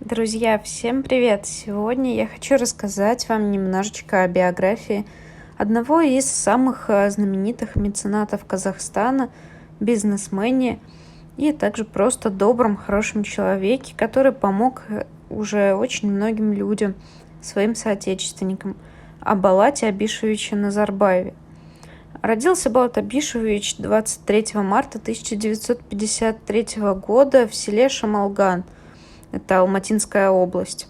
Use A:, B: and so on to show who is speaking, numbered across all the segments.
A: Друзья, всем привет! Сегодня я хочу рассказать вам немножечко о биографии одного из самых знаменитых меценатов Казахстана, бизнесмене и также просто добром, хорошем человеке, который помог уже очень многим людям, своим соотечественникам, о Балате Абишевиче Назарбаеве. Родился Балат Абишевич 23 марта 1953 года в селе Шамалган, это Алматинская область.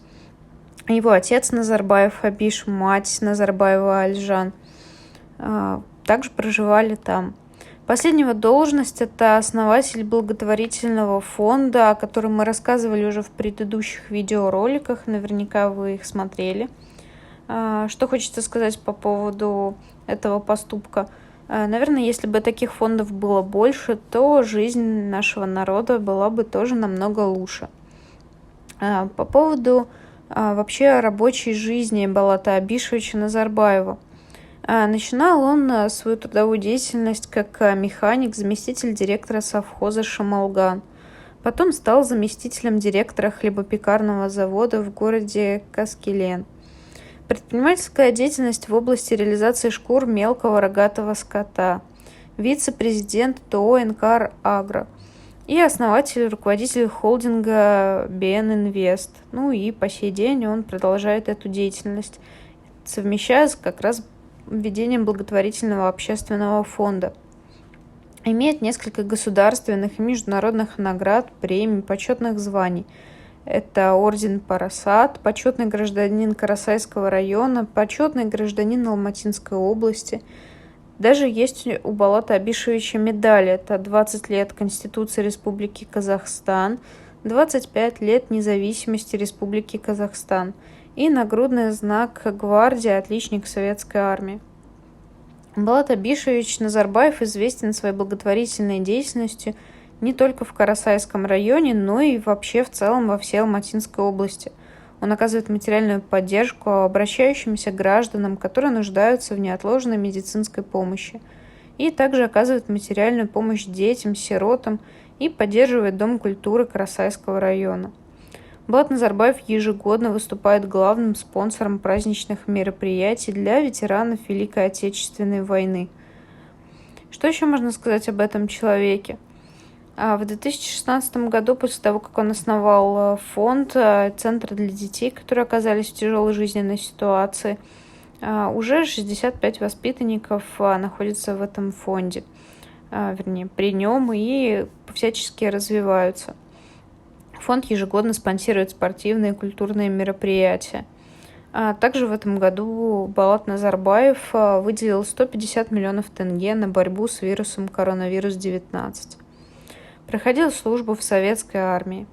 A: Его отец Назарбаев Абиш, мать Назарбаева Альжан также проживали там. Последняя должность – это основатель благотворительного фонда, о котором мы рассказывали уже в предыдущих видеороликах, наверняка вы их смотрели. Что хочется сказать по поводу этого поступка? Наверное, если бы таких фондов было больше, то жизнь нашего народа была бы тоже намного лучше. По поводу вообще рабочей жизни Балата Абишевича Назарбаева. Начинал он свою трудовую деятельность как механик, заместитель директора совхоза «Шамалган». Потом стал заместителем директора хлебопекарного завода в городе Каскелен. Предпринимательская деятельность в области реализации шкур мелкого рогатого скота. Вице-президент ТО «Энкар Агро». И основатель и руководитель холдинга BN Invest. Ну и по сей день он продолжает эту деятельность, совмещая с как раз ведением благотворительного общественного фонда. Имеет несколько государственных и международных наград, премий, почетных званий. Это орден Парасат, почетный гражданин Карасайского района, почетный гражданин Алматинской области. Даже есть у Балата Абишевича медали. Это 20 лет Конституции Республики Казахстан, 25 лет независимости Республики Казахстан и нагрудный знак гвардии «Отличник Советской армии». Балат Абишевич Назарбаев известен своей благотворительной деятельностью не только в Карасайском районе, но и вообще в целом во всей Алматинской области. Он оказывает материальную поддержку обращающимся гражданам, которые нуждаются в неотложной медицинской помощи, и также оказывает материальную помощь детям, сиротам и поддерживает Дом культуры Карасайского района. Балат Назарбаев ежегодно выступает главным спонсором праздничных мероприятий для ветеранов Великой Отечественной войны. Что еще можно сказать об этом человеке? В 2016 году, после того, как он основал фонд «Центр для детей», которые оказались в тяжелой жизненной ситуации, уже 65 воспитанников находятся в этом фонде, вернее, при нем и всячески развиваются. Фонд ежегодно спонсирует спортивные и культурные мероприятия. Также в этом году Балат Назарбаев выделил 150 миллионов тенге на борьбу с вирусом коронавирус-19. Проходил службу в советской армии.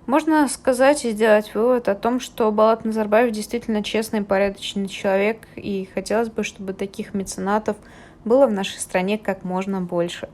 A: Можно сказать и сделать вывод о том, что Балат Назарбаев действительно честный и порядочный человек, и хотелось бы, чтобы таких меценатов было в нашей стране как можно больше.